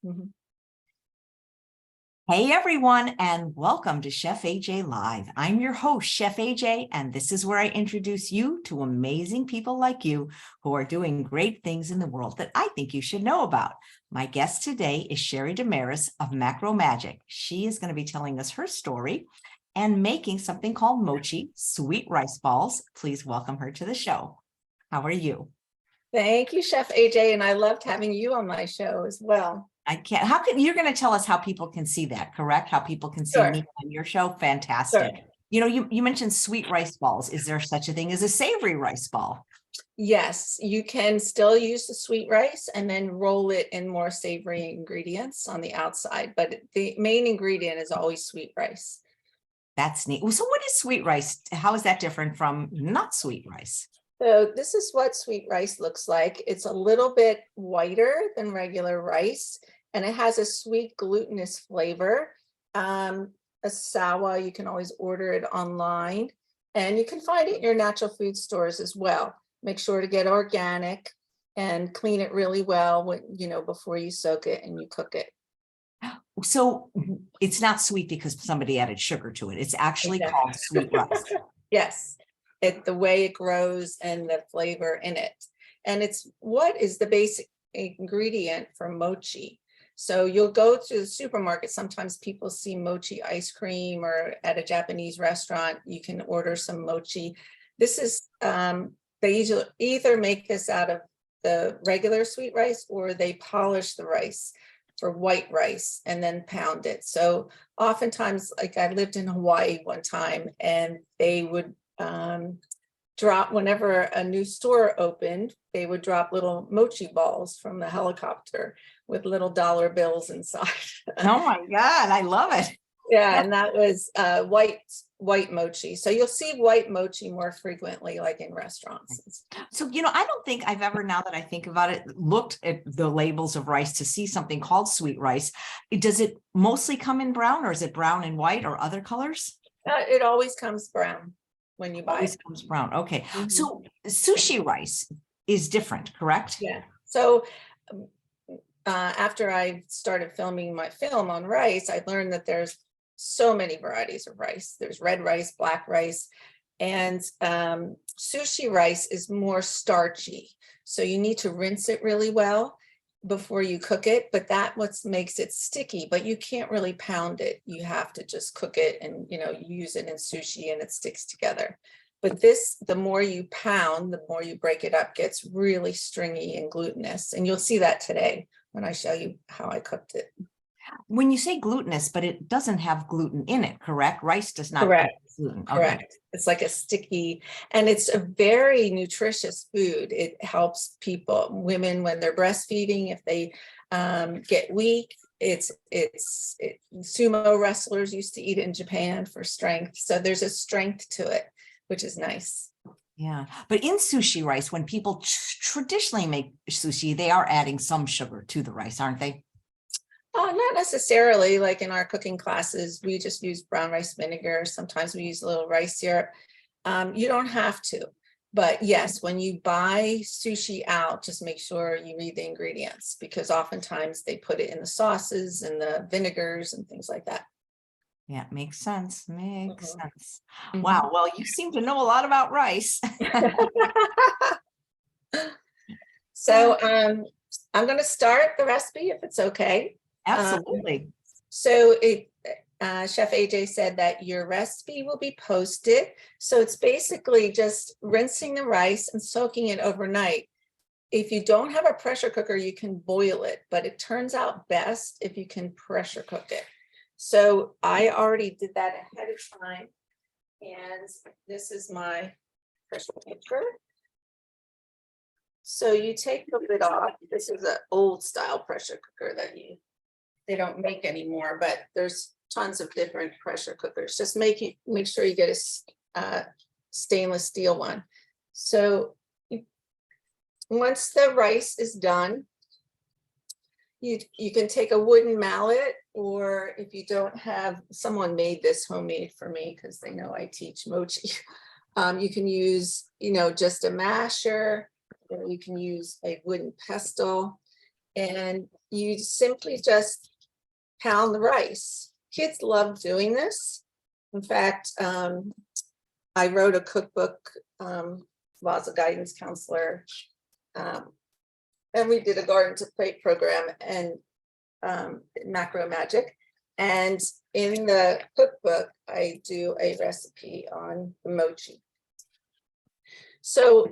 Mhm. Hey everyone, and welcome to Chef AJ Live. I'm your host, Chef AJ, and this is where I introduce you to amazing people like you who are doing great things in the world that I think you should know about. My guest today is Sheri Damaris of Macro Magic. She is going to be telling us her story and making something called mochi, sweet rice balls. Please welcome her to the show. How are you? Thank you, Chef AJ, and I loved having you on my show as well. I can't. How can you're going to tell us how people can see that, correct? How people can see Sure, me on your show? sure. Fantastic. You know, you mentioned sweet rice balls. Is there such a thing as a savory rice ball? Yes, you can still use the sweet rice and then roll it in more savory ingredients on the outside, but the main ingredient is always sweet rice. That's neat. So what is sweet rice? How is that different from not sweet rice? So this is what sweet rice looks like. It's a little bit whiter than regular rice, and it has a sweet glutinous flavor. A sawa, you can always order it online, and you can find it in your natural food stores as well. Make sure to get organic and clean it really well before you soak it and you cook it. So it's not sweet because somebody added sugar to it. It's actually Exactly. called sweet rice. Yes, the way it grows and the flavor in it. And it's what is the basic ingredient for mochi. So you'll go to the supermarket. Sometimes people see mochi ice cream, or at a Japanese restaurant, you can order some mochi. This is, they usually either make this out of the regular sweet rice, or they polish the rice for white rice and then pound it. So oftentimes, like I lived in Hawaii one time, and they would drop, whenever a new store opened, they would drop little mochi balls from the helicopter with little dollar bills inside. Oh my God, I love it. Yeah, and that was white mochi. So you'll see white mochi more frequently, like in restaurants. So, I don't think I've ever, now that I think about it, looked at the labels of rice to see something called sweet rice. Does it mostly come in brown, or is it brown and white or other colors? It always comes brown when you buy Always it. comes brown. Okay. Mhm. So sushi rice is different, correct? Yeah. So after I started filming my film on rice, I learned that there's so many varieties of rice. There's red rice, black rice, and sushi rice is more starchy. So you need to rinse it really well before you cook it, but that what makes it sticky, but you can't really pound it. You have to just cook it, and you use it in sushi and it sticks together. But this, the more you pound, the more you break it up, gets really stringy and glutinous. And you'll see that today when I show you how I cooked it. When you say glutinous, but it doesn't have gluten in it, correct? Rice does not have Correct. gluten. Correct. Okay. It's like a sticky, and it's a very nutritious food. It helps people, women, when they're breastfeeding, if they get weak. Sumo wrestlers used to eat it in Japan for strength. So there's a strength to it, which is nice. Yeah. But in sushi rice, when people traditionally make sushi, they are adding some sugar to the rice, aren't they? Not necessarily. Like in our cooking classes, we just use brown rice vinegar. Sometimes we use a little rice syrup. You don't have to, but yes, when you buy sushi out, just make sure you read the ingredients, because oftentimes they put it in the sauces and the vinegars and things like that. Yeah, makes sense. Makes Mhm. sense. Mhm. Wow. Well, you seem to know a lot about rice. So I'm going to start the recipe if it's okay. Absolutely. So Chef AJ said that your recipe will be posted. So it's basically just rinsing the rice and soaking it overnight. If you don't have a pressure cooker, you can boil it, but it turns out best if you can pressure cook it. So I already did that ahead of time. And this is my pressure cooker. So you take the lid off. This is an old style pressure cooker that they don't make anymore, but there's tons of different pressure cookers. Just make sure you get a stainless steel one. So once the rice is done, you can take a wooden mallet, or if you don't have, someone made this homemade for me because they know I teach mochi. You can use, just a masher, or you can use a wooden pestle. And you simply just pound the rice. Kids love doing this. In fact, I wrote a cookbook, was a guidance counselor, and we did a garden to plate program and macro magic. And in the cookbook, I do a recipe on the mochi. So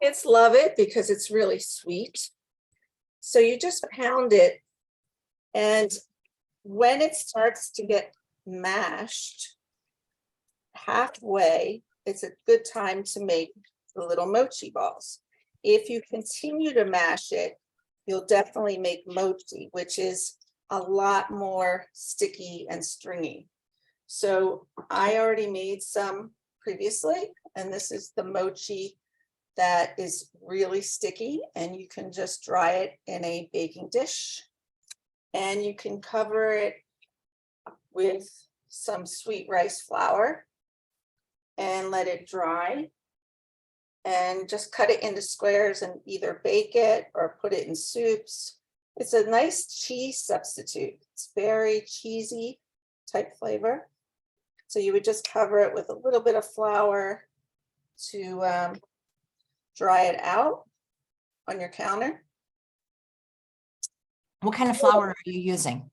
kids love it because it's really sweet. So you just pound it, and when it starts to get mashed halfway, it's a good time to make the little mochi balls. If you continue to mash it, you'll definitely make mochi, which is a lot more sticky and stringy. So I already made some previously, and this is the mochi that is really sticky, and you can just dry it in a baking dish, and you can cover it with some sweet rice flour and let it dry, and just cut it into squares and either bake it or put it in soups. It's a nice cheese substitute. It's very cheesy type flavor. So you would just cover it with a little bit of flour to dry it out on your counter. What kind of flour are you using?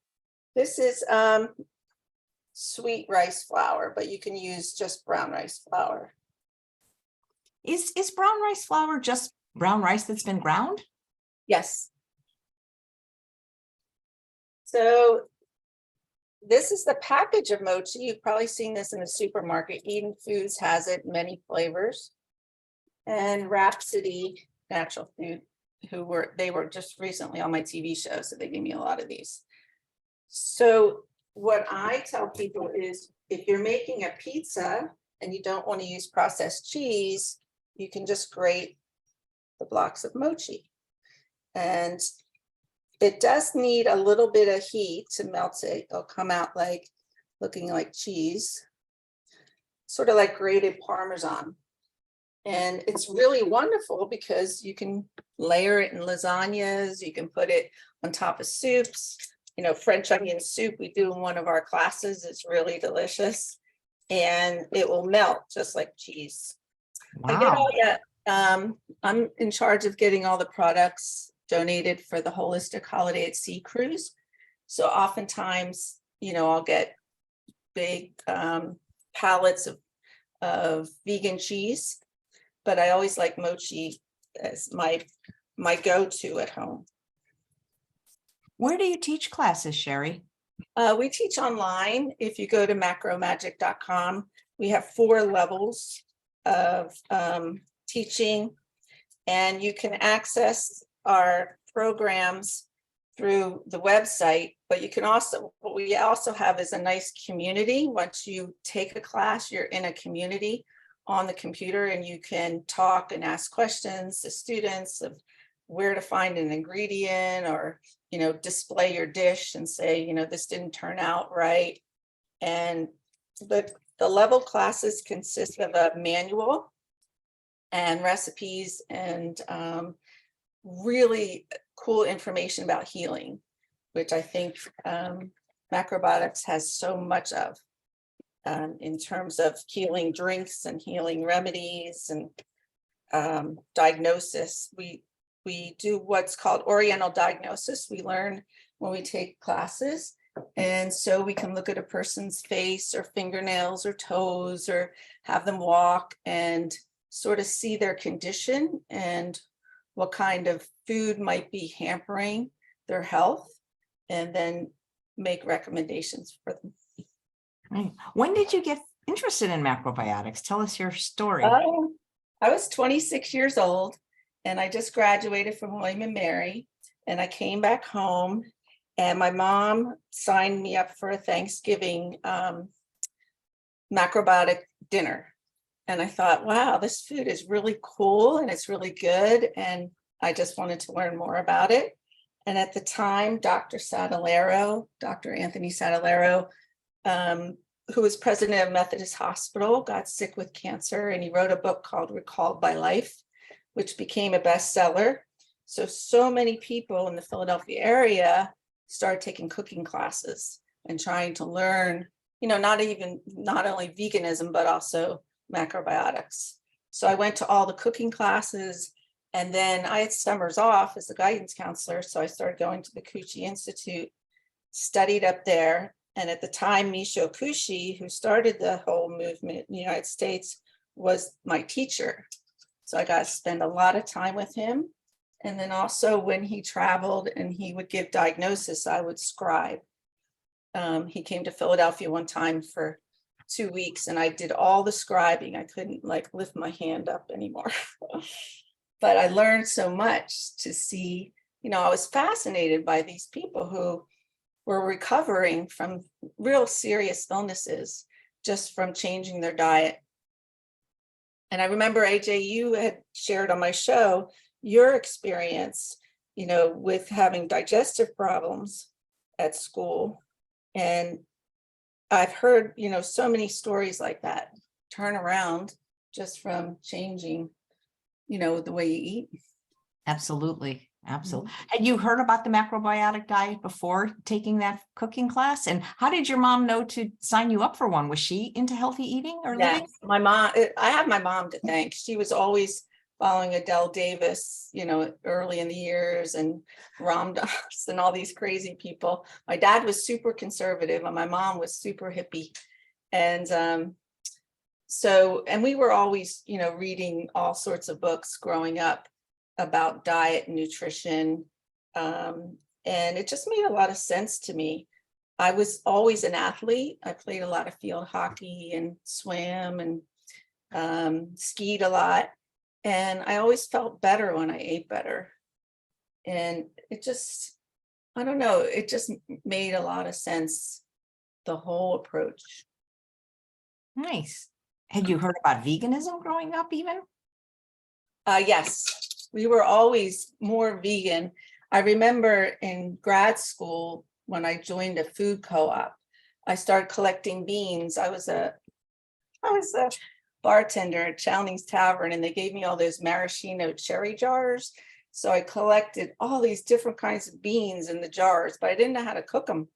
This is sweet rice flour, but you can use just brown rice flour. Is brown rice flour just brown rice that's been ground? Yes. So this is the package of mochi. You've probably seen this in the supermarket. Eden Foods has it, many flavors. And Rhapsody Natural Food, they were just recently on my TV show, so they gave me a lot of these. So what I tell people is, if you're making a pizza and you don't want to use processed cheese, you can just grate the blocks of mochi. And it does need a little bit of heat to melt it. It'll come out like looking like cheese, sort of like grated Parmesan. And it's really wonderful because you can layer it in lasagnas. You can put it on top of soups. You know, French onion soup we do in one of our classes is really delicious, and it will melt just like cheese. I get Wow. all that. I'm in charge of getting all the products donated for the Holistic Holiday at Sea cruise. So oftentimes, you know, I'll get big pallets of vegan cheese, but I always like mochi as my go-to at home. Where do you teach classes, Sheri? We teach online. If you go to macromagic.com, we have 4 levels of teaching, and you can access our programs through the website, but you can also, what we also have is a nice community. Once you take a class, you're in a community on the computer, and you can talk and ask questions to students of where to find an ingredient, or, you know, display your dish and say, you know, this didn't turn out right. And the level classes consist of a manual and recipes and really cool information about healing, which I think macrobiotics has so much of in terms of healing drinks and healing remedies and diagnosis. We do what's called Oriental diagnosis. We learn when we take classes. And so we can look at a person's face or fingernails or toes, or have them walk and sort of see their condition and what kind of food might be hampering their health, and then make recommendations for them. Right. When did you get interested in macrobiotics? Tell us your story. I was 26 years old, and I just graduated from William and Mary, and I came back home, and my mom signed me up for a Thanksgiving macrobiotic dinner. And I thought, wow, this food is really cool and it's really good. And I just wanted to learn more about it. And at the time, Dr. Anthony Sadalero, who was president of Methodist Hospital, got sick with cancer, and he wrote a book called Recalled by Life, which became a bestseller. So many people in the Philadelphia area started taking cooking classes and trying to learn, not only veganism, but also macrobiotics. So I went to all the cooking classes, and then I had summers off as a guidance counselor. So I started going to the Kuchi Institute, studied up there. And at the time, Michio Kushi, who started the whole movement in the United States, was my teacher. So I got to spend a lot of time with him. And then also when he traveled and he would give diagnosis, I would scribe. He came to Philadelphia one time for 2 weeks and I did all the scribing. I couldn't lift my hand up anymore. But I learned so much to see, I was fascinated by these people who were recovering from real serious illnesses just from changing their diet. And I remember, AJ, you had shared on my show your experience, with having digestive problems at school. And I've heard, so many stories like that turn around just from changing, the way you eat. Absolutely. Absolutely. Had you heard about the macrobiotic diet before taking that cooking class? And how did your mom know to sign you up for one? Was she into healthy eating or living? Yes, my mom, I have my mom to thank. She was always following Adele Davis, early in the years, and Ram Dass and all these crazy people. My dad was super conservative and my mom was super hippie. And and we were always, reading all sorts of books growing up about diet and nutrition. And it just made a lot of sense to me. I was always an athlete. I played a lot of field hockey and swam and skied a lot. And I always felt better when I ate better. And it just, I don't know, it just made a lot of sense, the whole approach. Nice. Had you heard about veganism growing up even? Yes, we were always more vegan. I remember in grad school, when I joined a food co-op, I started collecting beans. I was a bartender at Chowney's Tavern, and they gave me all those maraschino cherry jars. So I collected all these different kinds of beans in the jars, but I didn't know how to cook them.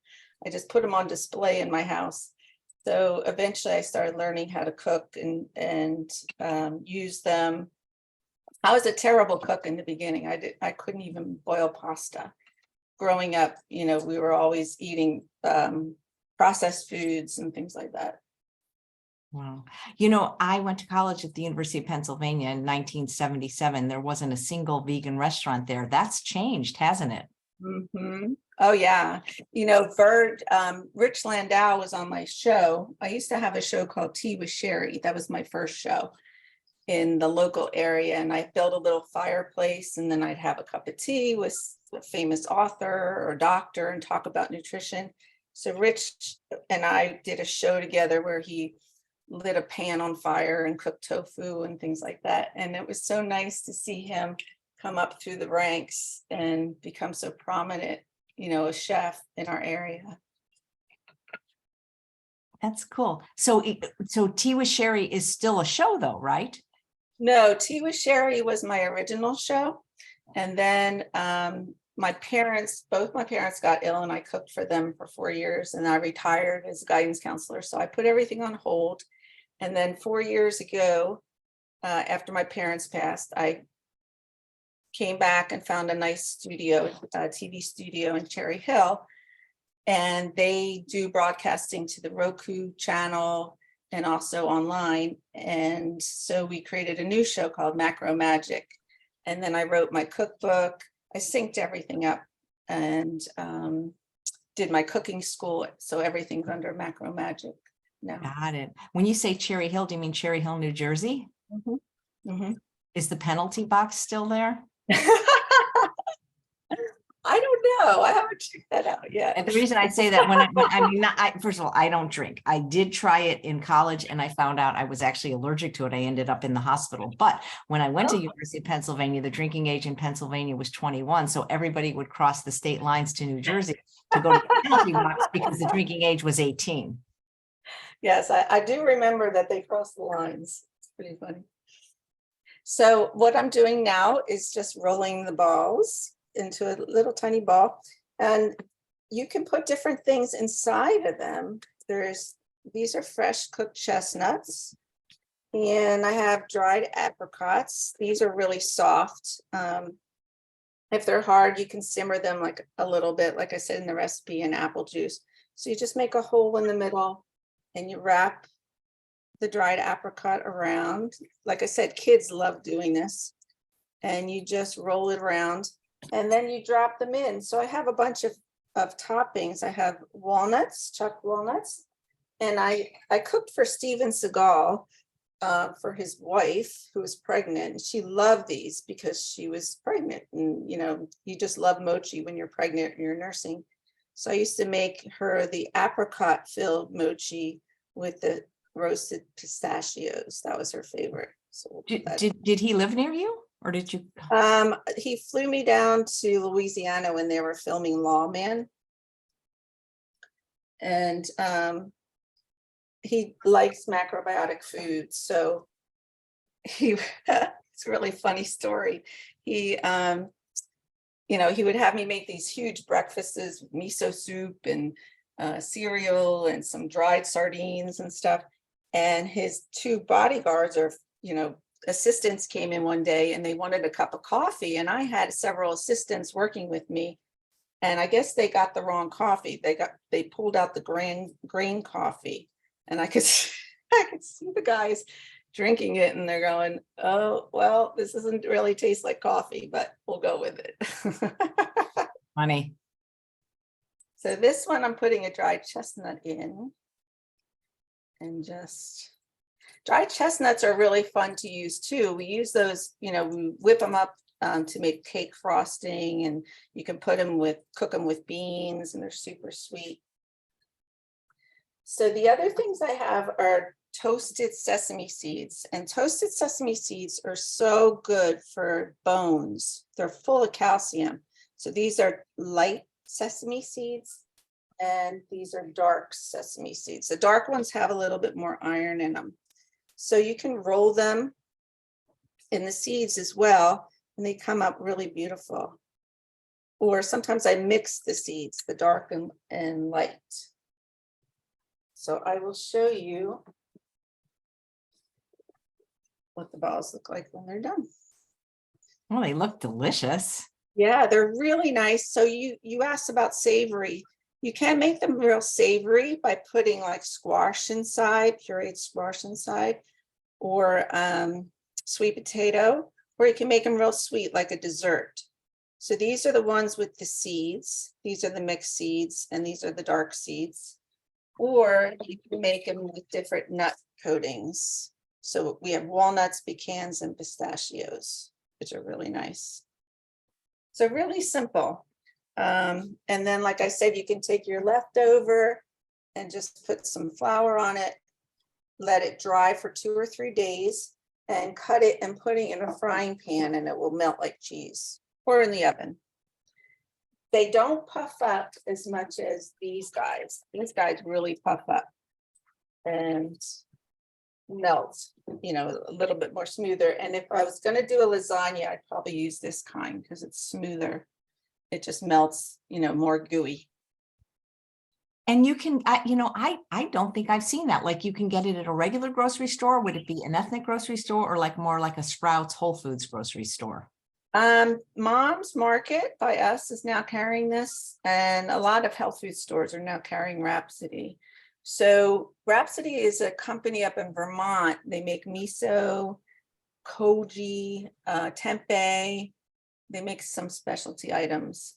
I just put them on display in my house. So eventually I started learning how to cook and use them. I was a terrible cook in the beginning. I couldn't even boil pasta. Growing up, we were always eating processed foods and things like that. Wow. I went to college at the University of Pennsylvania in 1977. There wasn't a single vegan restaurant there. That's changed, hasn't it? Mm-hmm. Oh, yeah. Rich Landau was on my show. I used to have a show called Tea with Sheri. That was my first show in the local area. And I built a little fireplace, and then I'd have a cup of tea with a famous author or doctor and talk about nutrition. So Rich and I did a show together where he lit a pan on fire and cooked tofu and things like that. And it was so nice to see him come up through the ranks and become so prominent, a chef in our area. That's cool. So Tea with Sheri is still a show though, right? No, Tea with Sheri was my original show. And then both my parents got ill and I cooked for them for 4 years, and I retired as a guidance counselor. So I put everything on hold. And then 4 years ago, after my parents passed, I came back and found a nice studio, TV studio in Cherry Hill. And they do broadcasting to the Roku channel and also online. And so we created a new show called Macro Magic. And then I wrote my cookbook. I synced everything up and did my cooking school. So everything's under Macro Magic now. Got it. When you say Cherry Hill, do you mean Cherry Hill, New Jersey? Mm-hmm. Mm-hmm. Is the penalty box still there? I don't know. I haven't checked that out yet. And the reason I say that first of all, I don't drink. I did try it in college and I found out I was actually allergic to it. I ended up in the hospital. But when I went to University of Pennsylvania, the drinking age in Pennsylvania was 21. So everybody would cross the state lines to New Jersey to go to the penalty box because the drinking age was 18. Yes, I do remember that they crossed the lines. It's pretty funny. So what I'm doing now is just rolling the balls into a little tiny ball, and you can put different things inside of them. These are fresh cooked chestnuts, and I have dried apricots. These are really soft. If they're hard, you can simmer them like a little bit, like I said in the recipe, in apple juice. So you just make a hole in the middle and you wrap the dried apricot around. Like I said, kids love doing this. And you just roll it around and then you drop them in. So I have a bunch of toppings. I have walnuts, chopped walnuts. And I cooked for Steven Seagal for his wife who was pregnant. She loved these because she was pregnant, and you just love mochi when you're pregnant and you're nursing. So I used to make her the apricot filled mochi with the roasted pistachios. That was her favorite. So did he live near you, or did you? He flew me down to Louisiana when they were filming Lawman, and he likes macrobiotic foods. So it's a really funny story. He he would have me make these huge breakfasts, miso soup and cereal and some dried sardines and stuff. And his two bodyguards or assistants came in one day and they wanted a cup of coffee, and I had several assistants working with me, and I guess they got the wrong coffee. They pulled out the grain coffee. And I could see the guys drinking it, and they're going, "Oh, well, this doesn't really taste like coffee, but we'll go with it." Funny. So this one, I'm putting a dried chestnut in, and just dried chestnuts are really fun to use too. We use those, we whip them up to make cake frosting, and you can cook them with beans, and they're super sweet. So the other things I have are toasted sesame seeds, and toasted sesame seeds are so good for bones. They're full of calcium. So these are light sesame seeds, and these are dark sesame seeds. The dark ones have a little bit more iron in them. So you can roll them in the seeds as well, and they come up really beautiful. Or sometimes I mix the seeds, the dark and light. So I will show you what the balls look like when they're done. Well, they look delicious. Yeah, they're really nice. So you asked about savory. You can make them real savory by putting like squash inside, pureed squash inside, or sweet potato, or you can make them real sweet like a dessert. So these are the ones with the seeds. These are the mixed seeds, and these are the dark seeds. Or you can make them with different nut coatings. So we have walnuts, pecans, and pistachios, which are really nice. So really simple. And then, like I said, you can take your leftover and just put some flour on it, let it dry for 2 or 3 days, and cut it and put it in a frying pan, and it will melt like cheese, or in the oven. They don't puff up as much as these guys. These guys really puff up and melt, a little bit more smoother. And if I was going to do a lasagna, I'd probably use this kind because it's smoother. It just melts, more gooey. And you can, I don't think I've seen that. Like, you can get it at a regular grocery store. Would it be an ethnic grocery store, or like more like a Sprouts Whole Foods grocery store? Mom's Market by us is now carrying this, and a lot of health food stores are now carrying Rhapsody. So Rhapsody is a company up in Vermont. They make miso, koji, tempeh. They make some specialty items.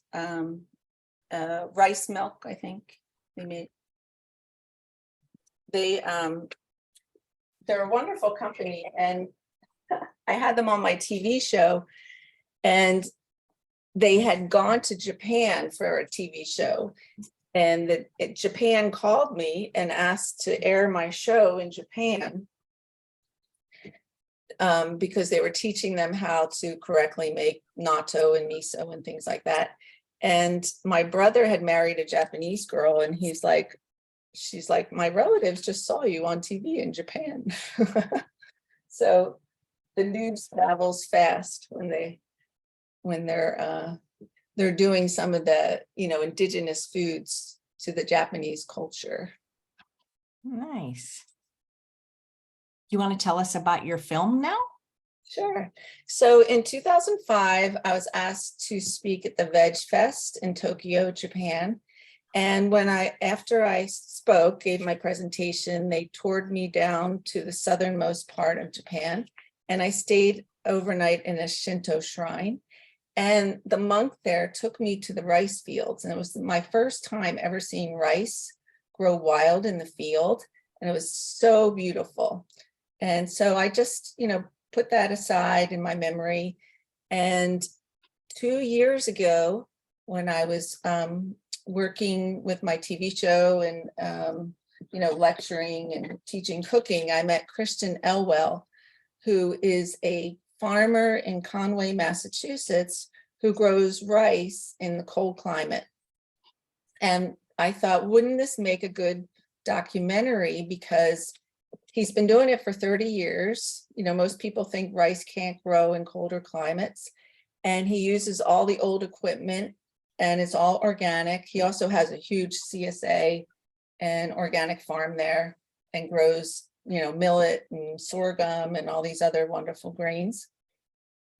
Rice milk, I think they make. They're a wonderful company, and I had them on my TV show. And they had gone to Japan for a TV show, and Japan called me and asked to air my show in Japan because they were teaching them how to correctly make natto and miso and things like that. And my brother had married a Japanese girl, and she's like, my relatives just saw you on TV in Japan. So the news travels fast when they're doing some of the, indigenous foods to the Japanese culture. Nice. You want to tell us about your film now? Sure. So in 2005, I was asked to speak at the Veg Fest in Tokyo, Japan. And after I spoke, gave my presentation, they toured me down to the southernmost part of Japan. And I stayed overnight in a Shinto shrine. And the monk there took me to the rice fields. And it was my first time ever seeing rice grow wild in the field. And it was so beautiful. And so I just, put that aside in my memory. And 2 years ago, when I was working with my TV show and, lecturing and teaching cooking, I met Kristen Elwell, who is a farmer in Conway, Massachusetts, who grows rice in the cold climate. And I thought, wouldn't this make a good documentary? Because he's been doing it for 30 years. Most people think rice can't grow in colder climates. And he uses all the old equipment and it's all organic. He also has a huge CSA and organic farm there and grows, millet and sorghum and all these other wonderful grains.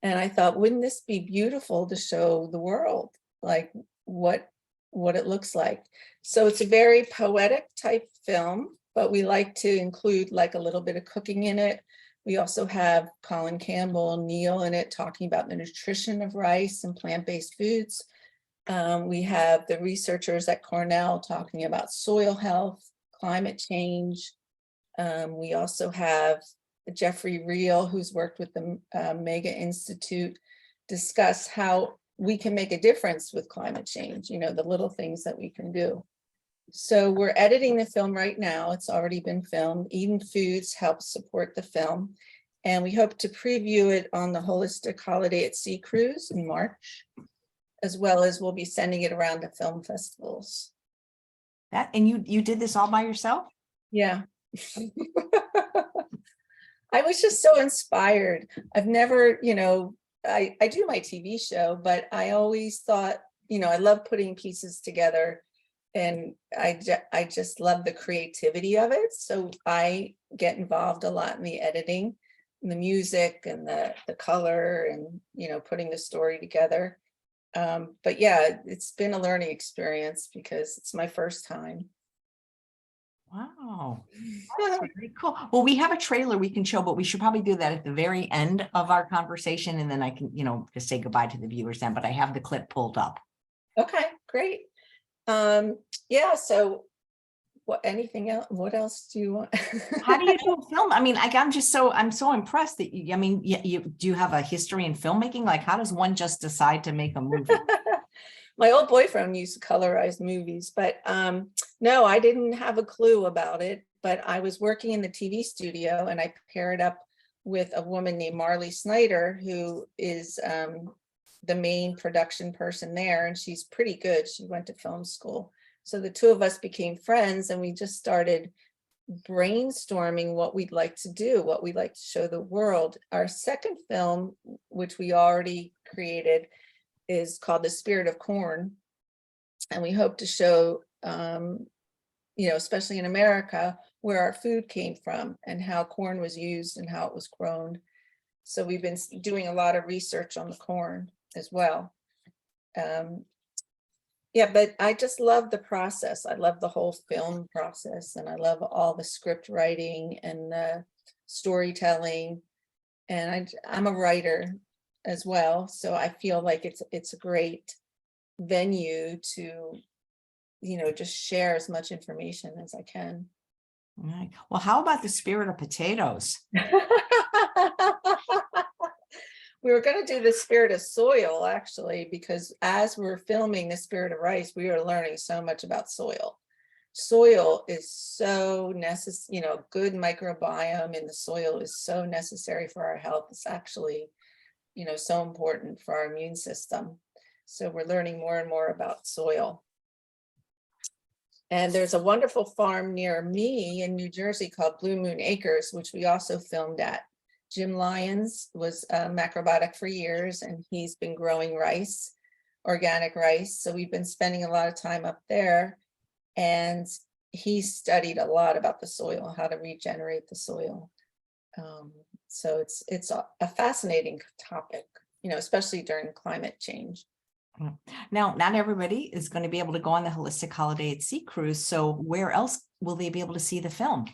And I thought, wouldn't this be beautiful to show the world, like what it looks like? So it's a very poetic type film, but we like to include like a little bit of cooking in it. We also have Colin Campbell and Neil in it talking about the nutrition of rice and plant-based foods. We have the researchers at Cornell talking about soil health, climate change. We also have Jeffrey Reel, who's worked with the Mega Institute, discuss how we can make a difference with climate change, the little things that we can do. So we're editing the film right now. It's already been filmed. Eden Foods helps support the film. And we hope to preview it on the Holistic Holiday at Sea Cruise in March, as well as we'll be sending it around to film festivals. And you did this all by yourself? Yeah. I was just so inspired. I've never, I do my TV show, but I always thought, I love putting pieces together. And I just love the creativity of it. So I get involved a lot in the editing, and the music and the color and, putting the story together. But yeah, it's been a learning experience because it's my first time. Wow. That's very cool. Well, we have a trailer we can show, but we should probably do that at the very end of our conversation. And then I can, just say goodbye to the viewers then, but I have the clip pulled up. Okay, great. Yeah, so anything else? What else do you want? How do you do a film? I mean, I'm so impressed that you do you have a history in filmmaking? Like, how does one just decide to make a movie? My old boyfriend used to colorize movies, but no, I didn't have a clue about it. But I was working in the TV studio and I paired up with a woman named Marley Snyder, who is the main production person there, and she's pretty good. She went to film school. So the two of us became friends and we just started brainstorming what we'd like to do, what we'd like to show the world. Our second film, which we already created, is called The Spirit of Corn. And we hope to show, especially in America, where our food came from and how corn was used and how it was grown. So we've been doing a lot of research on the corn as well. Yeah, but I just love the process. I love the whole film process, and I love all the script writing and the storytelling. And I'm a writer as well, so I feel like it's a great venue to, just share as much information as I can. All right. Well, how about The Spirit of Potatoes? We were going to do The Spirit of Soil, actually, because as we're filming The Spirit of Rice, we are learning so much about soil. Soil is so necessary, good microbiome in the soil is so necessary for our health. It's actually, so important for our immune system. So we're learning more and more about soil. And there's a wonderful farm near me in New Jersey called Blue Moon Acres, which we also filmed at. Jim Lyons was macrobiotic for years, and he's been growing rice, organic rice. So we've been spending a lot of time up there, and he studied a lot about the soil, how to regenerate the soil. So it's a fascinating topic, especially during climate change. Now, not everybody is going to be able to go on the Holistic Holiday at Sea cruise. So where else will they be able to see the film?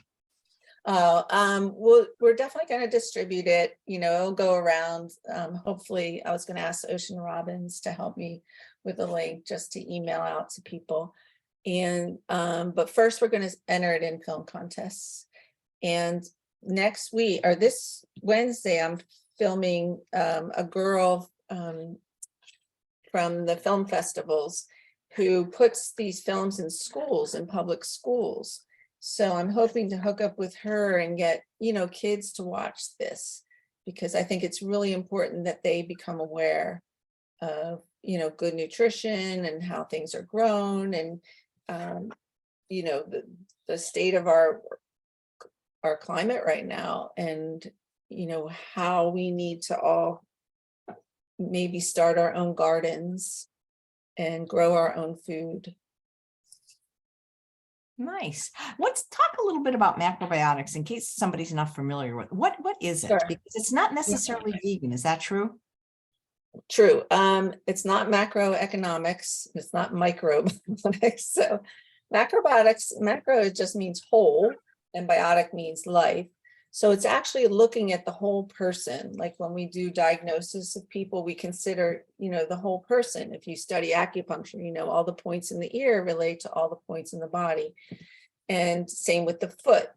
We're definitely going to distribute it. It'll go around. Hopefully, I was going to ask Ocean Robbins to help me with a link just to email out to people. And but first, we're going to enter it in film contests. And next week, or this Wednesday, I'm filming a girl from the film festivals who puts these films in schools, in public schools. So I'm hoping to hook up with her and get, kids to watch this, because I think it's really important that they become aware of, good nutrition and how things are grown, and, the state of our climate right now, and, how we need to all maybe start our own gardens and grow our own food. Nice. Let's talk a little bit about macrobiotics in case somebody's not familiar with what is it? Sure. Because it's not necessarily vegan. Is that true? True. It's not macroeconomics. It's not microeconomics. So macrobiotics, macro, it just means whole, and biotic means life. So it's actually looking at the whole person. Like when we do diagnosis of people, we consider, the whole person. If you study acupuncture, all the points in the ear relate to all the points in the body. And same with the foot.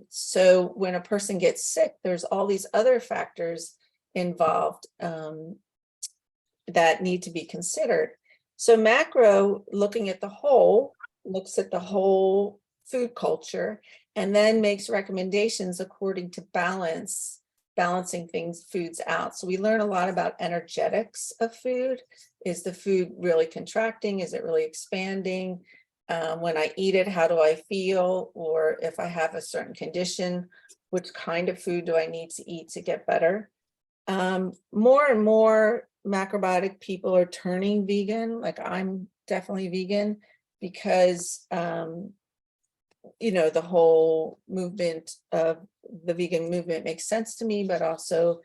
So when a person gets sick, there's all these other factors involved that need to be considered. So macro, looking at the whole, looks at the whole food culture, and then makes recommendations according to balancing foods out. So we learn a lot about energetics of food. Is the food really contracting? Is it really expanding? When I eat it, how do I feel? Or if I have a certain condition, which kind of food do I need to eat to get better? More and more macrobiotic people are turning vegan. Like I'm definitely vegan because the whole movement of the vegan movement makes sense to me, but also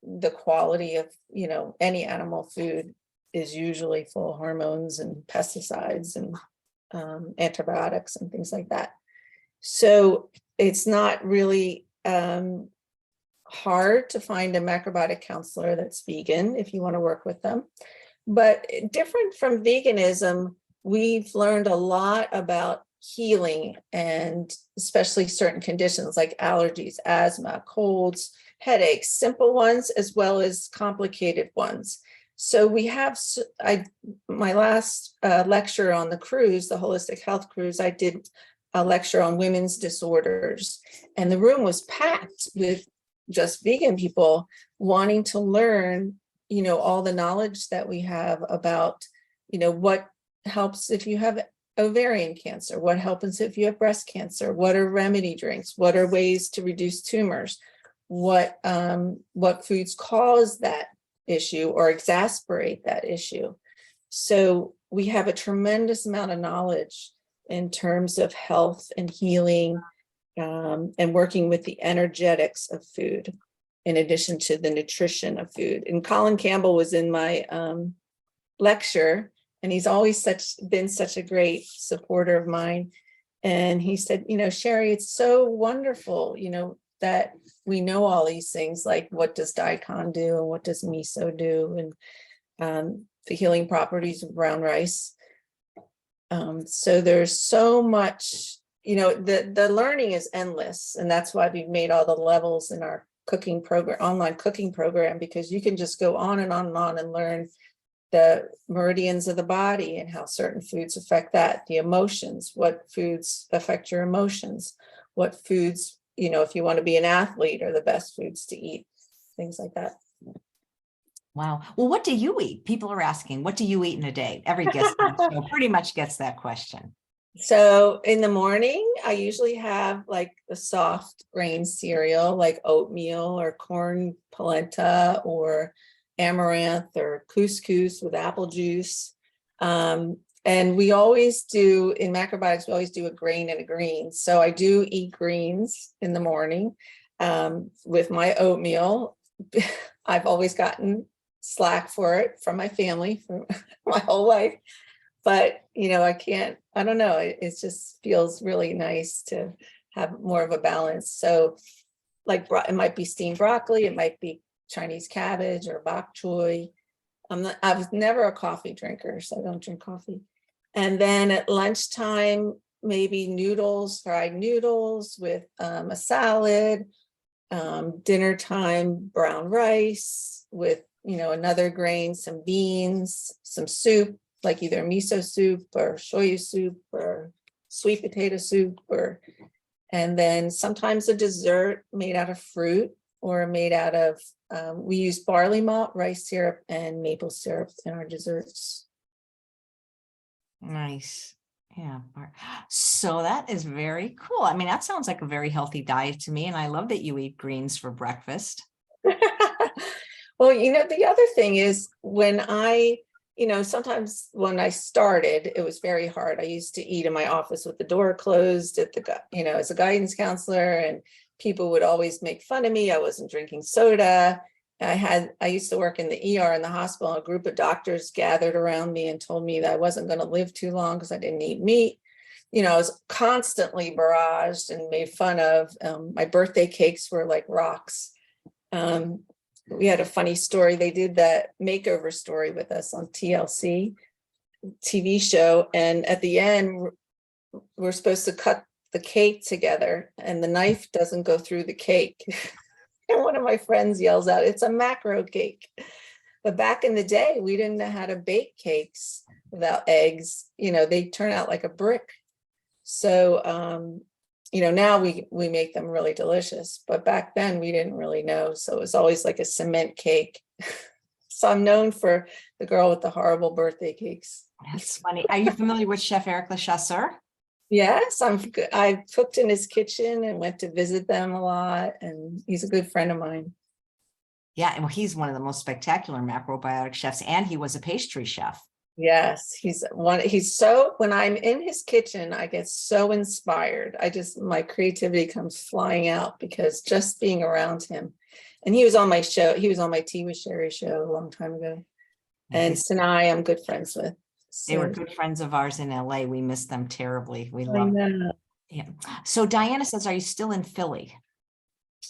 the quality of, any animal food is usually full of hormones and pesticides and antibiotics and things like that. So it's not really hard to find a macrobiotic counselor that's vegan if you want to work with them. But different from veganism, we've learned a lot about healing, and especially certain conditions like allergies, asthma, colds, headaches, simple ones as well as complicated ones. So we have, my last lecture on the cruise, the Holistic Health Cruise, I did a lecture on women's disorders, and the room was packed with just vegan people wanting to learn, all the knowledge that we have about, what helps if you have ovarian cancer, what happens if you have breast cancer, what are remedy drinks, what are ways to reduce tumors, what foods cause that issue or exacerbate that issue. So we have a tremendous amount of knowledge in terms of health and healing, and working with the energetics of food, in addition to the nutrition of food. And Colin Campbell was in my lecture, and he's always been such a great supporter of mine. And he said, Sheri, it's so wonderful, that we know all these things, like what does daikon do and what does miso do, and the healing properties of brown rice. So there's so much, the learning is endless. And that's why we've made all the levels in our cooking program, online cooking program, because you can just go on and on and on and learn the meridians of the body and how certain foods affect that, the emotions, what foods affect your emotions, what foods, if you want to be an athlete, are the best foods to eat, things like that. Wow. Well, what do you eat? People are asking, what do you eat in a day? Every guest on the show pretty much gets that question. So in the morning, I usually have like a soft grain cereal, like oatmeal or corn polenta or amaranth or couscous with apple juice. And we always do in macrobiotics, we always do a grain and a green. So I do eat greens in the morning with my oatmeal. I've always gotten slack for it from my family for my whole life. But, I don't know, it just feels really nice to have more of a balance. So like it might be steamed broccoli, it might be Chinese cabbage or bok choy. I was never a coffee drinker, so I don't drink coffee. And then at lunchtime, maybe noodles, fried noodles with a salad. Dinner time, brown rice with, another grain, some beans, some soup, like either miso soup or shoyu soup or sweet potato soup, and then sometimes a dessert made out of fruit or made out of, we use barley malt, rice syrup, and maple syrup in our desserts. Nice. Yeah. So that is very cool. I mean, that sounds like a very healthy diet to me. And I love that you eat greens for breakfast. Well, the other thing is sometimes when I started, it was very hard. I used to eat in my office with the door closed as a guidance counselor, and people would always make fun of me. I wasn't drinking soda. I used to work in the ER in the hospital. A group of doctors gathered around me and told me that I wasn't going to live too long because I didn't eat meat. I was constantly barraged and made fun of. My birthday cakes were like rocks. We had a funny story. They did that makeover story with us on TLC TV show. And at the end, we're supposed to cut the cake together and the knife doesn't go through the cake. And one of my friends yells out, "It's a macro cake." But back in the day, we didn't know how to bake cakes without eggs. They turn out like a brick. So, now we make them really delicious, but back then we didn't really know. So it was always like a cement cake. So I'm known for the girl with the horrible birthday cakes. That's funny. Are you familiar with Chef Eric Lechasseur? Yes, I cooked in his kitchen and went to visit them a lot, and he's a good friend of mine. Yeah, and he's one of the most spectacular macrobiotic chefs, and he was a pastry chef. Yes, when I'm in his kitchen, I get so inspired. My creativity comes flying out because just being around him. And he was on my show. He was on my Tea with Sheri show a long time ago. And Sinai, I'm good friends with. They were good friends of ours in LA. We miss them terribly. We I love them. know. Yeah. So Diana says, are you still in Philly?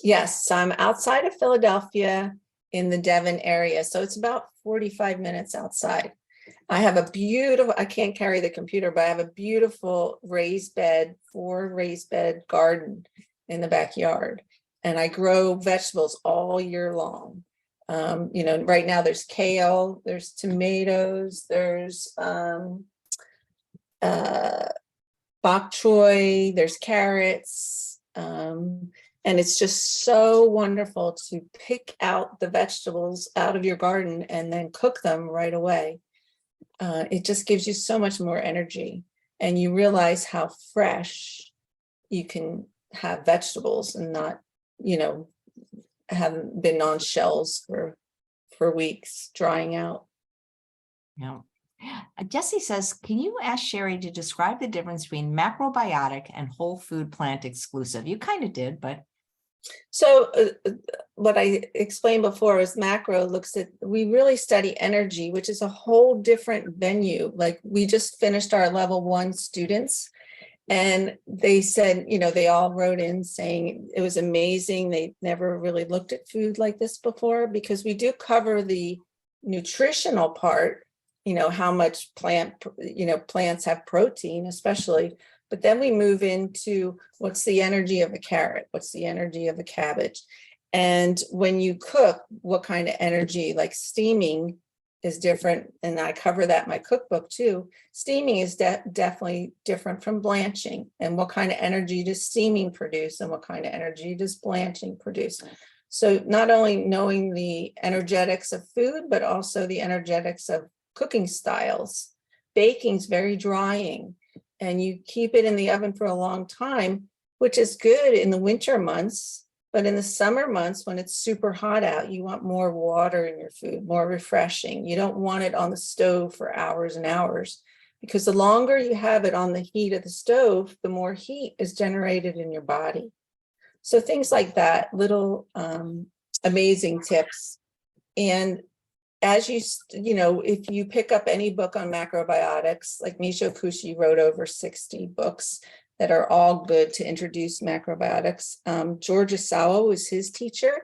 Yes, I'm outside of Philadelphia in the Devon area. So it's about 45 minutes outside. I have I can't carry the computer, but I have a beautiful four raised bed garden in the backyard. And I grow vegetables all year long. Right now there's kale, there's tomatoes, there's bok choy, there's carrots. And it's just so wonderful to pick out the vegetables out of your garden and then cook them right away. It just gives you so much more energy, and you realize how fresh you can have vegetables and not, haven't been on shelves for weeks drying out. Yeah. Jesse says, can you ask Sheri to describe the difference between macrobiotic and whole food plant exclusive? You kind of did, but. So what I explained before is macro we really study energy, which is a whole different venue. Like we just finished our level 1 students, and they said, they all wrote in saying it was amazing. They never really looked at food like this before, because we do cover the nutritional part, how much plants have protein, especially. But then we move into what's the energy of a carrot? What's the energy of a cabbage? And when you cook, what kind of energy, like steaming is different. And I cover that in my cookbook too. Steaming is definitely different from blanching. And what kind of energy does steaming produce? And what kind of energy does blanching produce? So not only knowing the energetics of food, but also the energetics of cooking styles. Baking's very drying. and you keep it in the oven for a long time, which is good in the winter months. But in the summer months, when it's super hot out, you want more water in your food, more refreshing. You don't want it on the stove for hours and hours, because the longer you have it on the heat of the stove, the more heat is generated in your body. So things like that, little amazing tips. And as if you pick up any book on macrobiotics, like Michio Kushi wrote over 60 books that are all good to introduce macrobiotics. George Asawa was his teacher,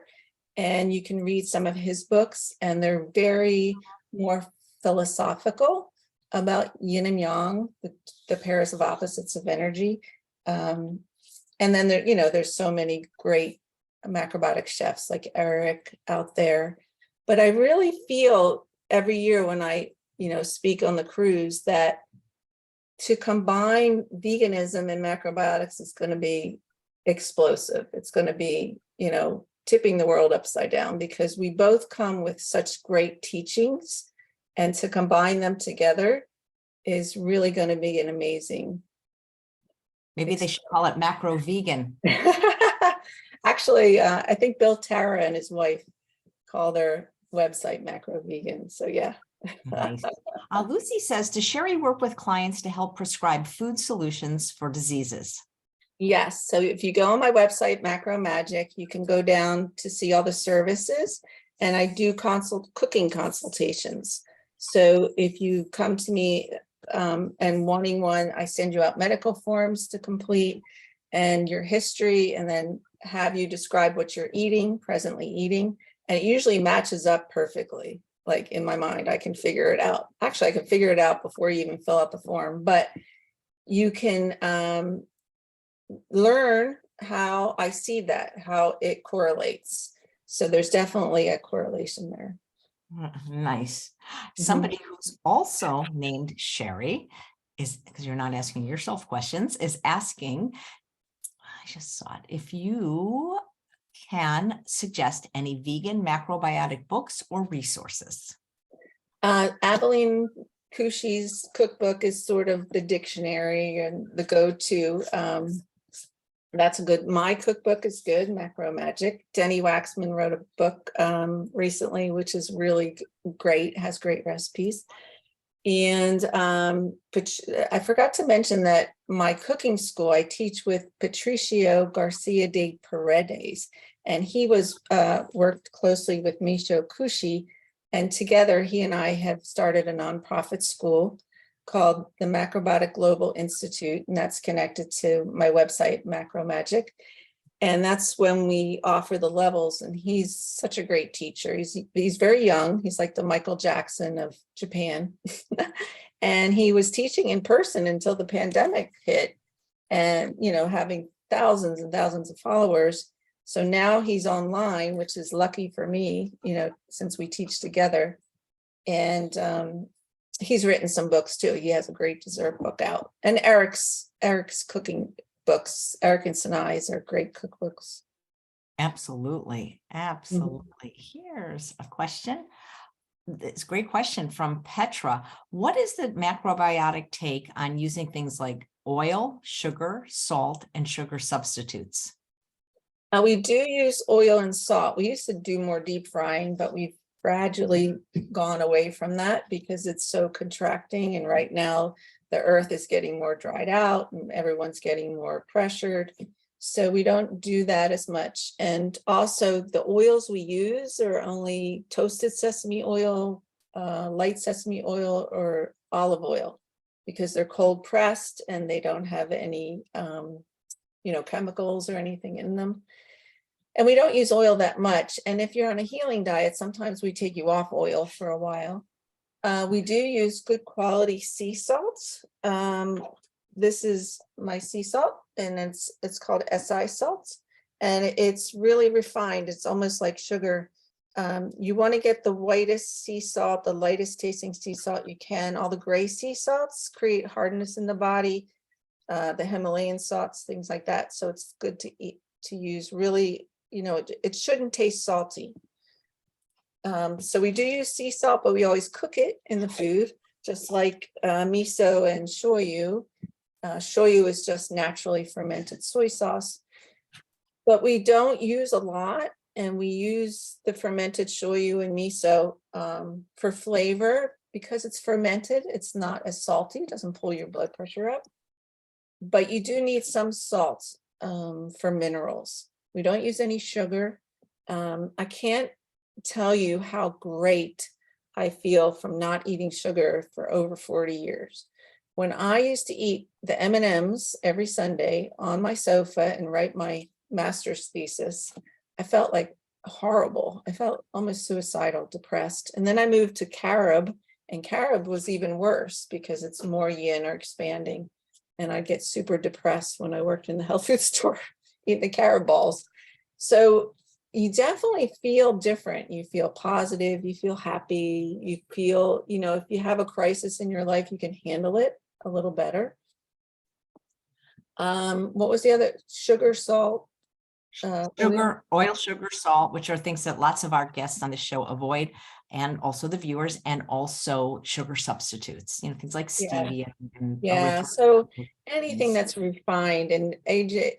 and you can read some of his books, and they're very more philosophical about yin and yang, the pairs of opposites of energy. And then there's so many great macrobiotic chefs like Eric out there. But I really feel every year when I, speak on the cruise, that to combine veganism and macrobiotics is going to be explosive. It's going to be, tipping the world upside down, because we both come with such great teachings, and to combine them together is really going to be an amazing. Maybe they should call it macro vegan. Actually, I think Bill Tara and his wife call their website macro vegan. So yeah. Nice. Lucy says, does Sheri work with clients to help prescribe food solutions for diseases? Yes. So if you go on my website, Macro Magic, you can go down to see all the services, and I do cooking consultations. So if you come to me and wanting one, I send you out medical forms to complete and your history, and then have you describe what you're presently eating. And it usually matches up perfectly. Like in my mind, I can figure it out. Actually, I can figure it out before you even fill out the form, but you can learn how I see that, how it correlates. So there's definitely a correlation there. Nice. Somebody who's also named Sheri is, because you're not asking yourself questions, is asking, I just saw it, if you can suggest any vegan macrobiotic books or resources. Abilene Kushi's cookbook is sort of the dictionary and the go-to. That's a good. My cookbook is good, Macro Magic. Denny Waxman wrote a book recently, which is really great, has great recipes. And I forgot to mention that my cooking school, I teach with Patricio Garcia de Paredes, and he was worked closely with Michio Kushi, and together he and I have started a nonprofit school called the Macrobiotic Global Institute, and that's connected to my website, Macro Magic. And that's when we offer the levels, and he's such a great teacher. He's very young. He's like the Michael Jackson of Japan. And he was teaching in person until the pandemic hit, and, having thousands and thousands of followers. So now he's online, which is lucky for me, since we teach together. And he's written some books too. He has a great dessert book out. And Eric's cooking books, Eric and Sinai's, are great cookbooks. Absolutely. Absolutely. Here's a question. It's a great question from Petra. What is the macrobiotic take on using things like oil, sugar, salt, and sugar substitutes? We do use oil and salt. We used to do more deep frying, but we've gradually gone away from that because it's so contracting. And right now the earth is getting more dried out and everyone's getting more pressured. So we don't do that as much. And also the oils we use are only toasted sesame oil, light sesame oil, or olive oil, because they're cold pressed and they don't have any, chemicals or anything in them. And we don't use oil that much. And if you're on a healing diet, sometimes we take you off oil for a while. We do use good quality sea salts. This is my sea salt, and it's called SI salts, and it's really refined. It's almost like sugar. You want to get the whitest sea salt, the lightest tasting sea salt you can. All the gray sea salts create hardness in the body, the Himalayan salts, things like that. So it's good to use really, it shouldn't taste salty. So we do use sea salt, but we always cook it in the food, just like miso and shoyu. Shoyu is just naturally fermented soy sauce, but we don't use a lot, and we use the fermented shoyu and miso for flavor because it's fermented. It's not as salty, it doesn't pull your blood pressure up, but you do need some salt for minerals. We don't use any sugar. I can't tell you how great I feel from not eating sugar for over 40 years. When I used to eat the M&Ms every Sunday on my sofa and write my master's thesis, I felt like horrible. I felt almost suicidal, depressed. And then I moved to carob, and carob was even worse because it's more yin or expanding. And I'd get super depressed when I worked in the health food store eating the carob balls. So you definitely feel different. You feel positive, you feel happy, you feel, if you have a crisis in your life, you can handle it a little better. What was the other? Sugar, salt, Sugar, oil, sugar, salt, which are things that lots of our guests on the show avoid, and also the viewers, and also sugar substitutes, things like Yeah. stevia and Yeah, erythritol. so anything that's refined, and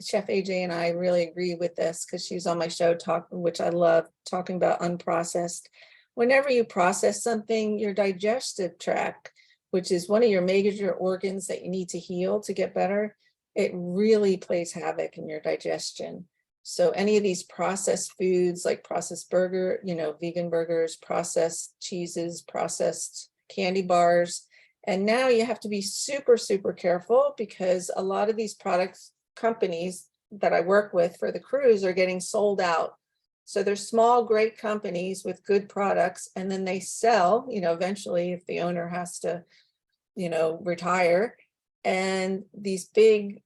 Chef AJ and I really agree with this because she's on my show which I love, talking about unprocessed. Whenever you process something, your digestive tract, which is one of your major organs that you need to heal to get better, it really plays havoc in your digestion. So any of these processed foods like processed burger, vegan burgers, processed cheeses, processed candy bars. And now you have to be super, super careful because a lot of these products companies that I work with for the cruise are getting sold out. So they're small, great companies with good products, and then they sell, eventually if the owner has to, retire. And these big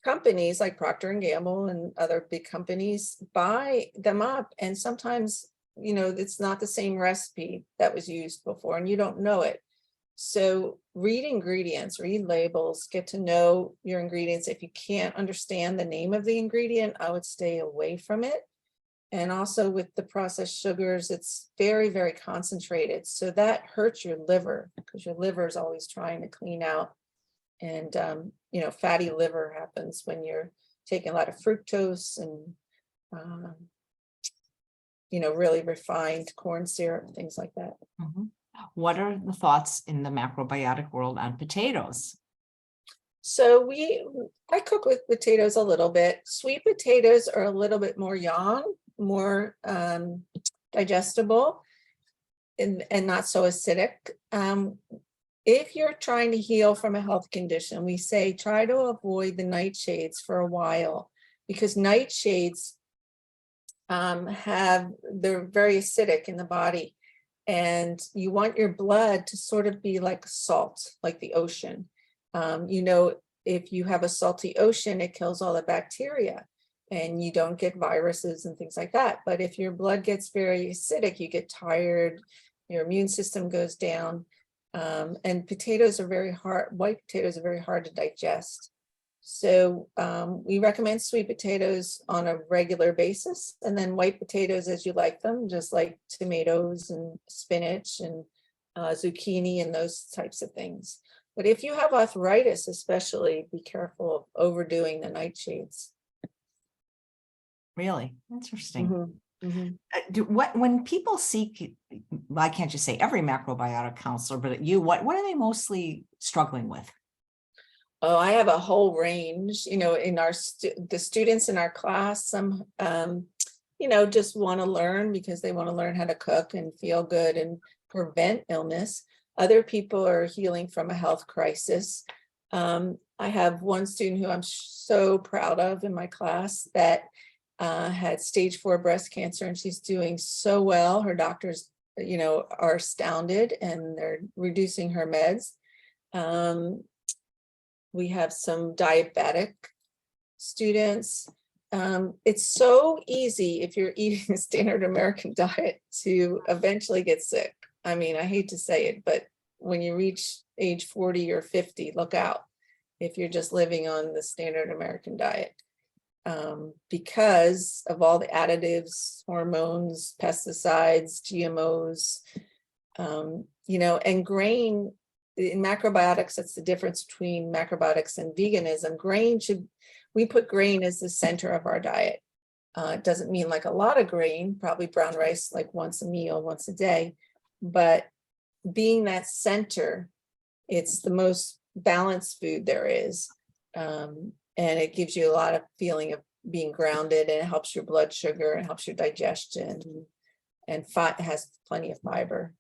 companies like Procter and Gamble and other big companies buy them up. And sometimes, it's not the same recipe that was used before and you don't know it. So read ingredients, read labels, get to know your ingredients. If you can't understand the name of the ingredient, I would stay away from it. And also with the processed sugars, it's very, very concentrated. So that hurts your liver because your liver is always trying to clean out. And, fatty liver happens when you're taking a lot of fructose and, really refined corn syrup, things like that. Mhm. What are the thoughts in the macrobiotic world on potatoes? So I cook with potatoes a little bit. Sweet potatoes are a little bit more yang, more digestible and not so acidic. If you're trying to heal from a health condition, we say try to avoid the nightshades for a while because nightshades they're very acidic in the body, and you want your blood to sort of be like salt, like the ocean. If you have a salty ocean, it kills all the bacteria and you don't get viruses and things like that. But if your blood gets very acidic, you get tired, your immune system goes down. And potatoes are very hard, white potatoes are very hard to digest. So we recommend sweet potatoes on a regular basis, and then white potatoes as you like them, just like tomatoes and spinach and zucchini and those types of things. But if you have arthritis, especially, be careful of overdoing the nightshades. Really interesting. Mm-hmm. When people seek, I can't just say every macrobiotic counselor, but what are they mostly struggling with? Oh, I have a whole range, in the students in our class, some, just want to learn because they want to learn how to cook and feel good and prevent illness. Other people are healing from a health crisis. I have one student who I'm so proud of in my class that had stage 4 breast cancer, and she's doing so well. Her doctors, are astounded, and they're reducing her meds. We have some diabetic students. It's so easy if you're eating a standard American diet to eventually get sick. I mean, I hate to say it, but when you reach age 40 or 50, look out if you're just living on the standard American diet. Because of all the additives, hormones, pesticides, GMOs, and grain in macrobiotics, that's the difference between macrobiotics and veganism. We put grain as the center of our diet. It doesn't mean like a lot of grain, probably brown rice like once a meal, once a day, but being that center, it's the most balanced food there is. And it gives you a lot of feeling of being grounded, and it helps your blood sugar, and helps your digestion, and has plenty of fiber.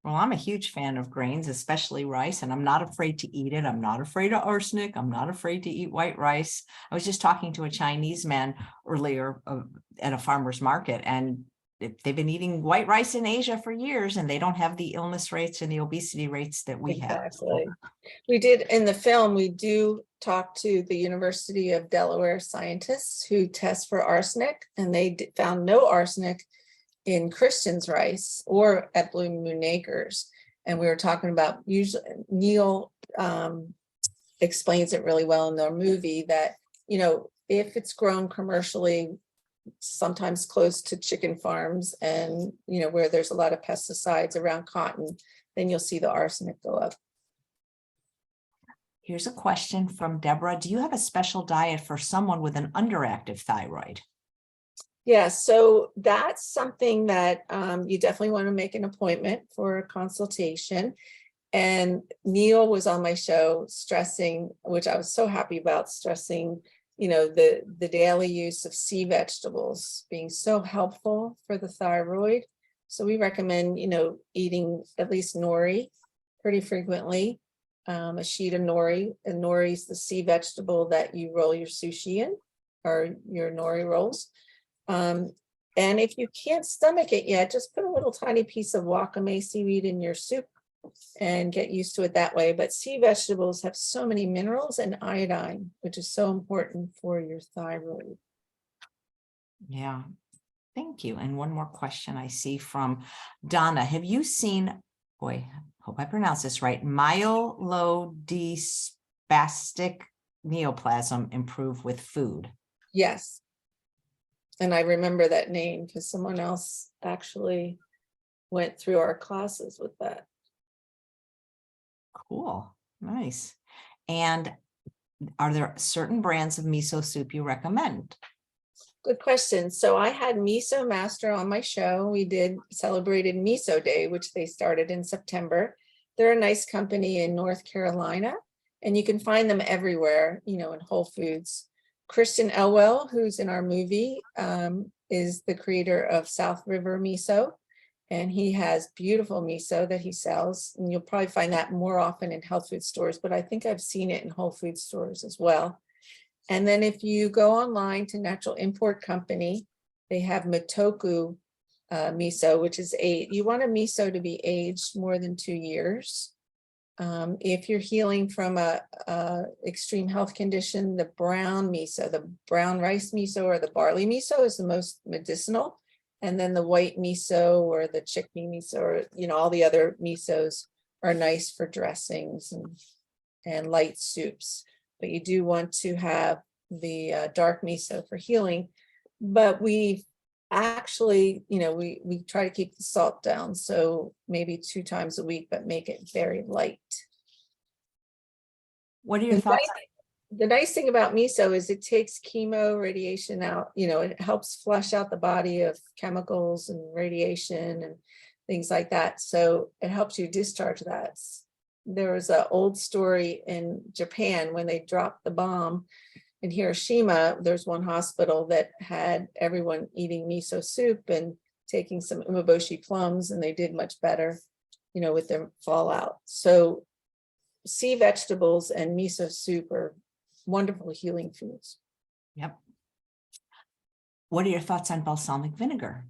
Well, I'm a huge fan of grains, especially rice, and I'm not afraid to eat it. I'm not afraid of arsenic. I'm not afraid to eat white rice. I was just talking to a Chinese man earlier at a farmer's market, and they've been eating white rice in Asia for years, and they don't have the illness rates and the obesity rates that we have. Exactly. We did in the film, we do talk to the University of Delaware scientists who test for arsenic, and they found no arsenic in Christian's rice or at Blue Moon Acres. And we were talking about, usually Neil explains it really well in their movie, that, you know, if it's grown commercially, sometimes close to chicken farms, and, you know, where there's a lot of pesticides around cotton, then you'll see the arsenic go up. Here's a question from Deborah. Do you have a special diet for someone with an underactive thyroid? Yeah, so that's something that you definitely want to make an appointment for a consultation. And Neil was on my show stressing, which I was so happy about, stressing, you know, the daily use of sea vegetables being so helpful for the thyroid. So we recommend, you know, eating at least nori pretty frequently, a sheet of nori. And nori is the sea vegetable that you roll your sushi in, or your nori rolls. And if you can't stomach it yet, just put a little tiny piece of wakame seaweed in your soup and get used to it that way. But sea vegetables have so many minerals and iodine, which is so important for your thyroid. Yeah, thank you. And one more question I see from Donna. Have you seen, boy, hope I pronounce this right, myelodysplastic neoplasm improve with food? Yes. And I remember that name because someone else actually went through our classes with that. Cool. Nice. And are there certain brands of miso soup you recommend? Good question. So I had Miso Master on my show. We celebrated Miso Day, which they started in September. They're a nice company in North Carolina, and you can find them everywhere, you know, in Whole Foods. Christian Elwell, who's in our movie, is the creator of South River Miso, and he has beautiful miso that he sells. And you'll probably find that more often in health food stores, but I think I've seen it in Whole Food stores as well. And then if you go online to Natural Import Company, they have Mitoku miso, which is you want a miso to be aged more than 2 years. If you're healing from a extreme health condition, the brown miso, the brown rice miso or the barley miso is the most medicinal. And then the white miso or the chickpea miso, or, you know, all the other misos are nice for dressings and light soups. But you do want to have the dark miso for healing. But we actually, you know, we try to keep the salt down. So maybe 2 times a week, but make it very light. What are your thoughts? The nice thing about miso is it takes chemo radiation out, you know, it helps flush out the body of chemicals and radiation and things like that. So it helps you discharge that. There was an old story in Japan when they dropped the bomb in Hiroshima. There's one hospital that had everyone eating miso soup and taking some umeboshi plums, and they did much better, you know, with their fallout. So sea vegetables and miso soup are wonderful healing foods. Yep. What are your thoughts on balsamic vinegar?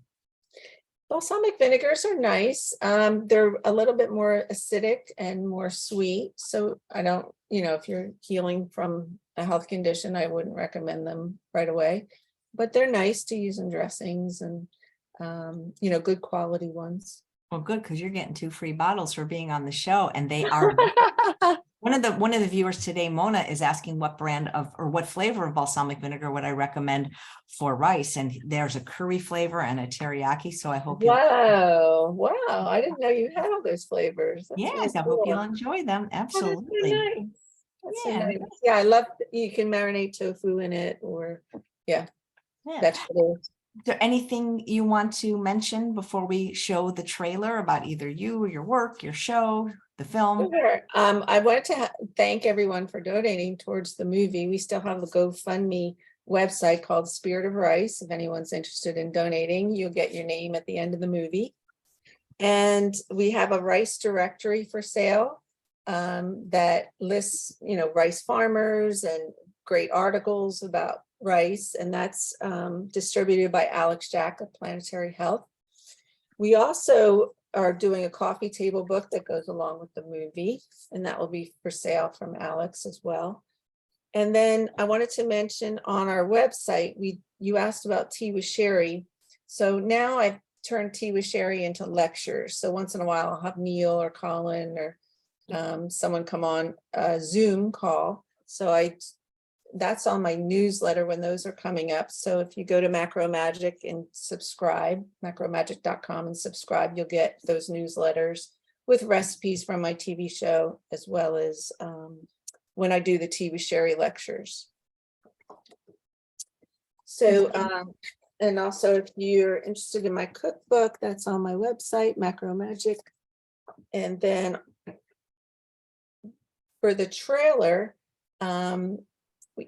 Balsamic vinegars are nice. They're a little bit more acidic and more sweet. So I don't, you know, if you're healing from a health condition, I wouldn't recommend them right away. But they're nice to use in dressings and, you know, good quality ones. Well, good, because you're getting 2 free bottles for being on the show, and they are One of the viewers today, Mona, is asking what brand of or what flavor of balsamic vinegar would I recommend for rice? And there's a curry flavor and a teriyaki. So I hope you'll, Wow, I didn't know you had all those flavors. That's really yes, I hope you'll cool. enjoy them. Oh, that's so Absolutely. nice. That's so Yeah. nice. Yeah, I love, you can marinate tofu in it or, yeah, Yeah. vegetables. Is there anything you want to mention before we show the trailer about either you or your work, your show, the film? Sure. I wanted to thank everyone for donating towards the movie. We still have a GoFundMe website called Spirit of Rice. If anyone's interested in donating, you'll get your name at the end of the movie. And we have a rice directory for sale that lists, rice farmers and great articles about rice. And that's distributed by Alex Jack of Planetary Health. We also are doing a coffee table book that goes along with the movie, and that will be for sale from Alex as well. And then I wanted to mention on our website, you asked about Tea with Sheri. So now I've turned Tea with Sheri into lectures. So once in a while I'll have Neil or Colin or someone come on a Zoom call. So that's on my newsletter when those are coming up. So if you go to Macro Magic and subscribe, macromagic.com and subscribe, you'll get those newsletters with recipes from my TV show, as well as when I do the Tea with Sheri lectures. So, and also if you're interested in my cookbook, that's on my website, Macro Magic. And then for the trailer,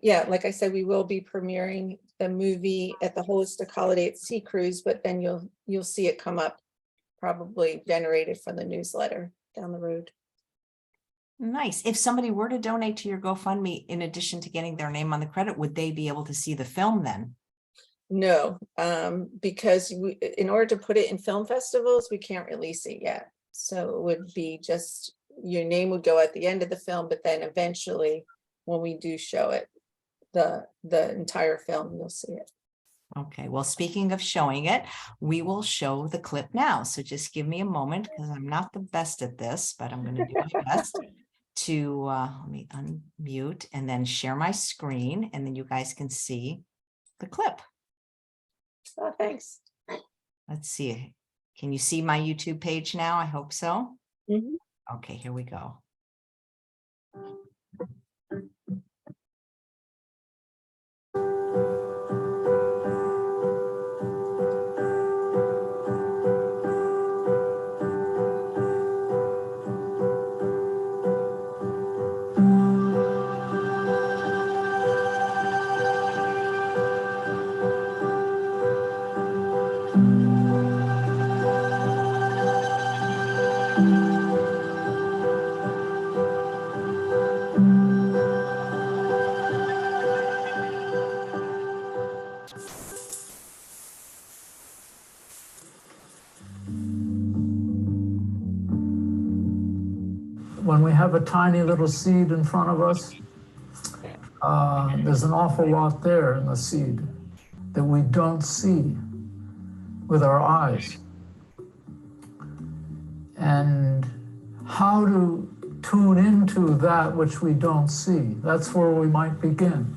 yeah, like I said, we will be premiering the movie at the Holistic Holiday at Sea Cruise, but then you'll see it come up, probably generated from the newsletter down the road. Nice. If somebody were to donate to your GoFundMe, in addition to getting their name on the credit, would they be able to see the film then? No, because in order to put it in film festivals, we can't release it yet. So it would be just, your name would go at the end of the film, but then eventually when we do show it, the entire film, you'll see it. Okay, well, speaking of showing it, we will show the clip now. So just give me a moment because I'm not the best at this, but I'm going to do my best to let me unmute and then share my screen, and then you guys can see the clip. Oh, thanks. Let's see. Can you see my YouTube page now? I hope so. Mm-hmm. Okay, here we go. When we have a tiny little seed in front of us, there's an awful lot there in the seed that we don't see with our eyes. And how to tune into that which we don't see, that's where we might begin.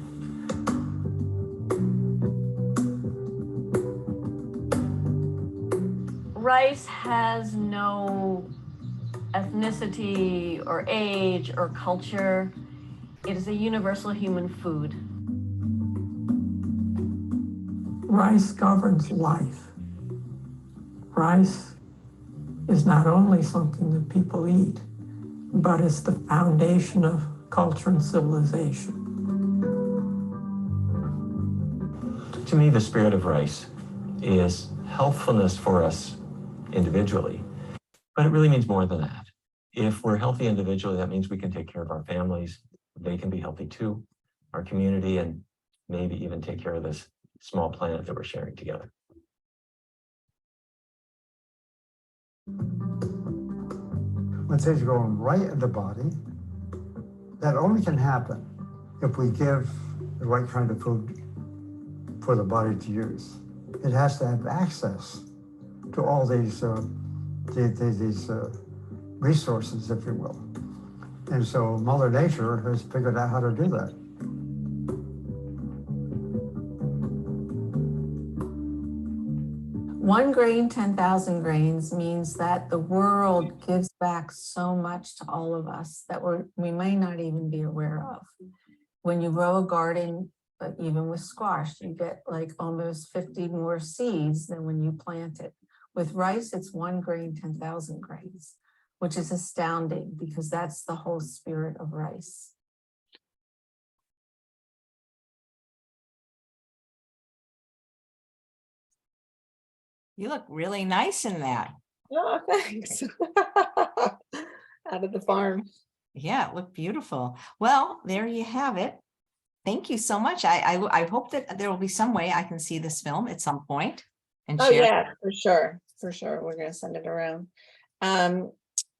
Rice has no ethnicity or age or culture. It is a universal human food. Rice governs life. Rice is not only something that people eat, but it's the foundation of culture and civilization. To me, the spirit of rice is healthfulness for us individually, but it really means more than that. If we're healthy individually, that means we can take care of our families. They can be healthy too, our community, and maybe even take care of this small planet that we're sharing together. When things are going right in the body, that only can happen if we give the right kind of food for the body to use. It has to have access to all these resources, if you will. And so Mother Nature has figured out how to do that. One grain, 10,000 grains means that the world gives back so much to all of us that we may not even be aware of. When you grow a garden, even with squash, you get like almost 50 more seeds than when you plant it. With rice, it's one grain, 10,000 grains, which is astounding because that's the whole spirit of rice. You look really nice in that. Oh, thanks. Out of the farm. Yeah, it looked beautiful. Well, there you have it. Thank you so much. I hope that there will be some way I can see this film at some point and Oh share. yeah, for sure. For sure. We're gonna send it around.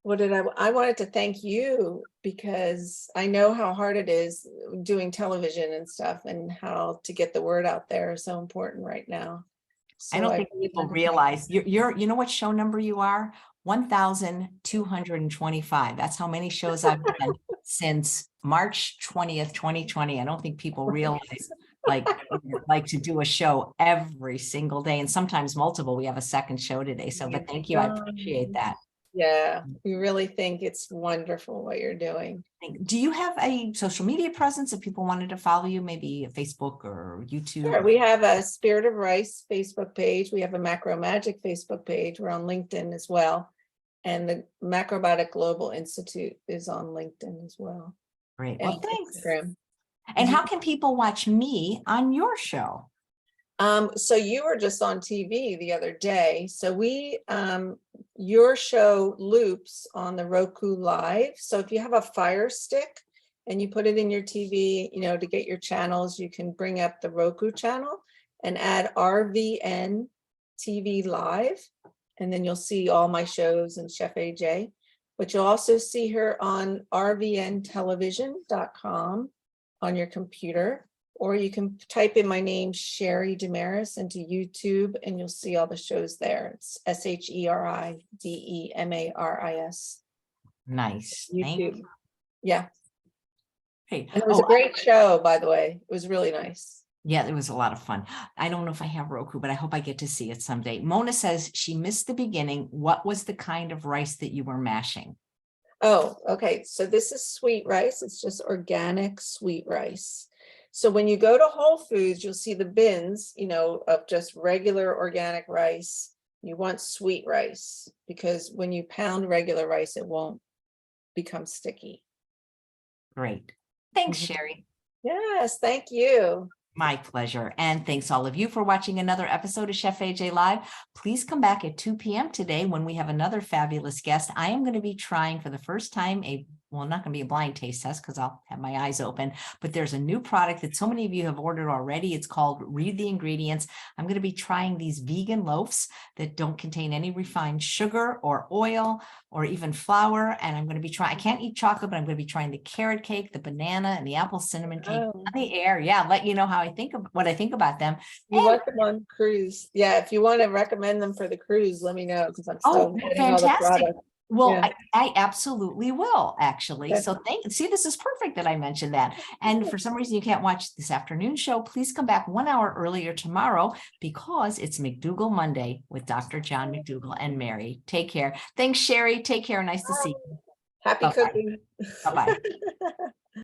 What did I wanted to thank you because I know how hard it is doing television and stuff and how to get the word out there is so important right now. I So don't think really people wanted to thank realize you know what show number you are? 1,225. That's how many shows I've done since March 20th, 2020. I don't think people realize like to do a show every single day and sometimes multiple. We have a second show today. So, but thank you. I appreciate that. Yeah, we really think it's wonderful what you're doing. Do you have a social media presence if people wanted to follow you, maybe Facebook or YouTube? Sure, we have a Spirit of Rice Facebook page. We have a Macro Magic Facebook page. We're on LinkedIn as well. And the Macrobiotic Global Institute is on LinkedIn as well. Great. And Well, thanks. Instagram. And how can people watch me on your show? So you were just on TV the other day. So your show loops on the Roku Live. So if you have a Fire Stick and you put it in your TV, to get your channels, you can bring up the Roku channel and add RVN TV Live. And then you'll see all my shows and Chef AJ. But you'll also see her on rvntelevision.com on your computer. Or you can type in my name, Sheri Demaris, into YouTube, and you'll see all the shows there. It's SHERIDEMARIS. Nice. Thank YouTube. you. Yeah. Okay. And it was a great show, by the way. It was really nice. Yeah, it was a lot of fun. I don't know if I have Roku, but I hope I get to see it someday. Mona says she missed the beginning. What was the kind of rice that you were mashing? Oh, okay. So this is sweet rice. It's just organic sweet rice. So when you go to Whole Foods, you'll see the bins, of just regular organic rice. You want sweet rice because when you pound regular rice, it won't become sticky. Great. Thanks, Sheri. Yes, thank you. My pleasure. And thanks all of you for watching another episode of Chef AJ Live. Please come back at 2 p.m. today when we have another fabulous guest. I am going to be trying for the first time not going to be a blind taste test because I'll have my eyes open, but there's a new product that so many of you have ordered already. It's called Read the Ingredients. I'm going to be trying these vegan loaves that don't contain any refined sugar or oil or even flour. And I'm going to be trying, I can't eat chocolate, but I'm going to be trying the carrot cake, the banana, and the apple cinnamon cake on the air. Yeah, let you know how what I think about them. You want them on cruise? Yeah, if you want to recommend them for the cruise, let me know because I'm still getting all the fantastic. products. Well, Yeah. I absolutely will, actually. Okay. So see, this is perfect that I mentioned that. And for some reason you can't watch this afternoon show, please come back 1 hour earlier tomorrow because it's McDougall Monday with Dr. John McDougall and Mary. Take care. Thanks, Sheri. Take care. Nice to see you. Happy Bye-bye. cooking. Bye-bye.